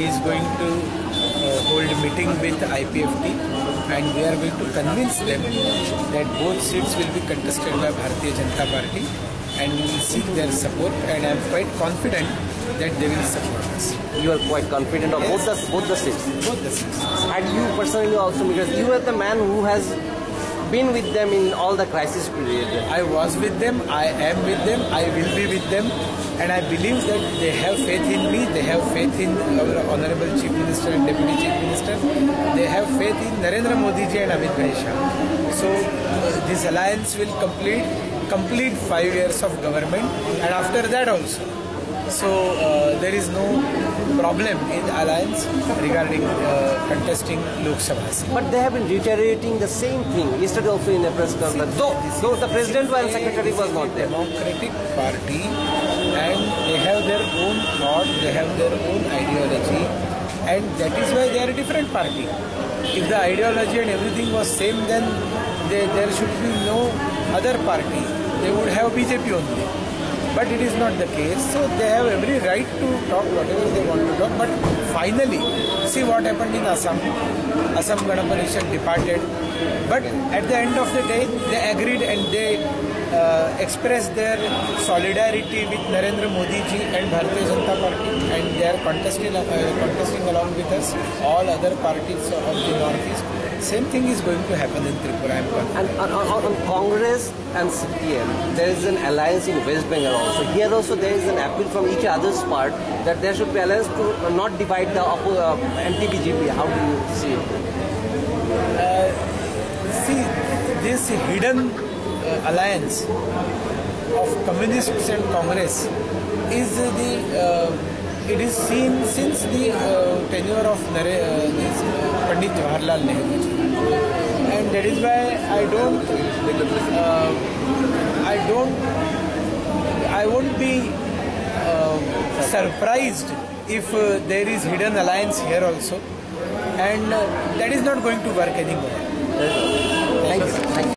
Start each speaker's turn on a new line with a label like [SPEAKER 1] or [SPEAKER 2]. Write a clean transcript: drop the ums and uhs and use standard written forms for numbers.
[SPEAKER 1] He is going to hold a meeting with IPFT and we are going to convince them that both seats will be contested by Bharatiya Janata Party and we will seek their support, and I am quite confident that they will support us.
[SPEAKER 2] You are quite confident of
[SPEAKER 1] yes.
[SPEAKER 2] both the seats?
[SPEAKER 1] Both the seats.
[SPEAKER 2] And you personally also, because you are the man who has been with them in all the crisis period.
[SPEAKER 1] I was with them, I am with them, I will be with them, and I believe that they have faith in me, they have faith in our Honorable Chief Minister and Deputy Chief Minister, they have faith in Narendra Modi ji and Amit Bhai Shah. So this alliance will complete 5 years of government, and after that also. So there is no problem in the alliance regarding contesting Lok Sabha seat.
[SPEAKER 2] But they have been reiterating the same thing yesterday also in a press conference. Though the president and secretary was not there.
[SPEAKER 1] Democratic party, and they have their own thought, they have their own ideology, and that is why they are a different party. If the ideology and everything was same, then there should be no other party. They would have BJP only. But it is not the case, so they have every right to talk whatever they want to talk. But finally, see what happened in Assam. Assam Gana Parishad departed. But at the end of the day, they agreed and they expressed their solidarity with Narendra Modi ji and Bharatiya Janata Party, and they are contesting along with us, all other parties of the Northeast. Same thing is going to happen in Tripura.
[SPEAKER 2] And on Congress and CPM, there is an alliance in West Bengal also. Here also there is an appeal from each other's part that there should be alliance to not divide the NTBJP. How do you see it?
[SPEAKER 1] See, this hidden alliance of Communists and Congress is it is seen since the tenure of Pandit Jawaharlal Nehru, and that is why I won't be surprised if there is hidden alliance here also, and that is not going to work anymore.
[SPEAKER 2] Thank you.